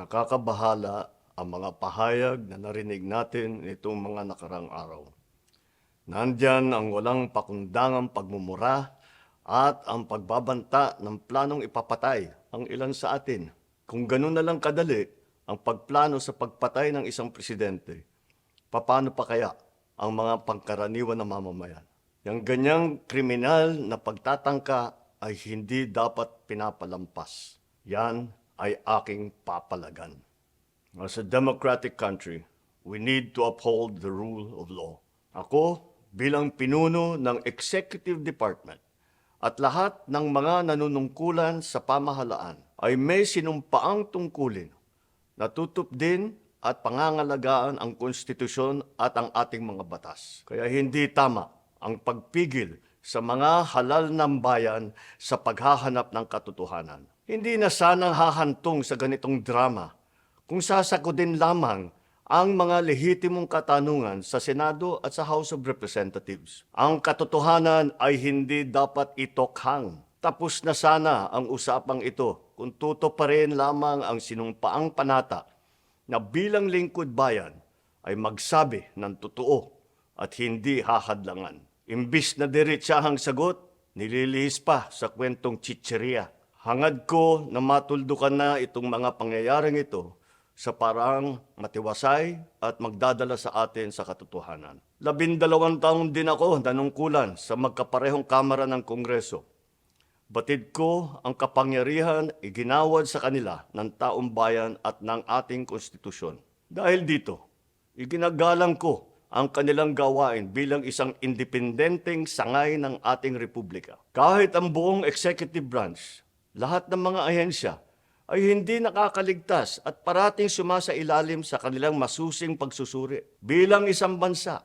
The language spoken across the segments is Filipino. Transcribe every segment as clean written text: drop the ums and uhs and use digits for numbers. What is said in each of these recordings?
Nakakabahala ang mga pahayag na narinig natin nitong mga nakarang araw. Nandyan ang walang pakundangang pagmumura at ang pagbabanta ng planong ipapatay ang ilan sa atin. Kung ganun na lang kadali ang pagplano sa pagpatay ng isang presidente, paano pa kaya ang mga pangkaraniwan na mamamayan? Yang ganyang kriminal na pagtatangka ay hindi dapat pinapalampas. Yan ay aking papalagan. As a democratic country, we need to uphold the rule of law. Ako, bilang pinuno ng Executive Department at lahat ng mga nanunungkulan sa pamahalaan ay may sinumpaang tungkulin na tutupdin at pangangalagaan ang konstitusyon at ang ating mga batas. Kaya hindi tama ang pagpigil sa mga halal ng bayan sa paghahanap ng katotohanan. Hindi na sanang hahantong sa ganitong drama kung sasagutin lamang ang mga lehitimong katanungan sa Senado at sa House of Representatives. Ang katotohanan ay hindi dapat itokhang. Tapos na sana ang usapang ito kung tutuparin lamang ang sinumpaang panata na bilang lingkod bayan ay magsabi ng totoo at hindi hahadlangan. Imbis na diretsahang sagot, nililihis pa sa kwentong chicheria. Hangad ko na matuldukan na itong mga pangyayaring ito sa parang matiwasay at magdadala sa atin sa katotohanan. 12 taon din ako nanungkulan sa magkaparehong kamara ng Kongreso. Batid ko ang kapangyarihan iginawad sa kanila ng taong bayan at ng ating konstitusyon. Dahil dito, iginagalang ko ang kanilang gawain bilang isang independenteng sangay ng ating republika. Kahit ang buong executive branch, lahat ng mga ahensya ay hindi nakakaligtas at parating sumasailalim sa kanilang masusing pagsusuri. Bilang isang bansa,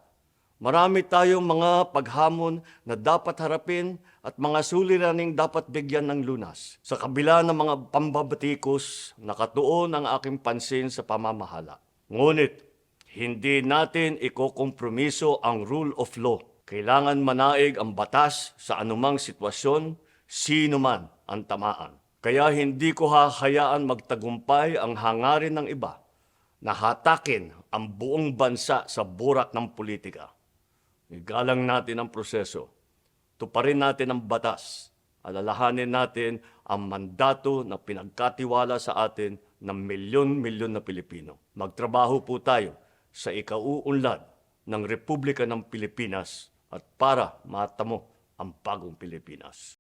marami tayong mga paghamon na dapat harapin at mga suliraning dapat bigyan ng lunas. Sa kabila ng mga pambabatikos, nakatuon ang aking pansin sa pamamahala. Ngunit, hindi natin ikokompromiso ang rule of law. Kailangan manaig ang batas sa anumang sitwasyon, sino man ang tamaan. Kaya hindi ko hahayaan magtagumpay ang hangarin ng iba na hatakin ang buong bansa sa burak ng politika. Igalang natin ang proseso. Tuparin natin ang batas. Alalahanin natin ang mandato na pinagkatiwala sa atin ng milyon-milyon na Pilipino. Magtrabaho po tayo sa ikauunlad ng Republika ng Pilipinas at para matamo ang bagong Pilipinas.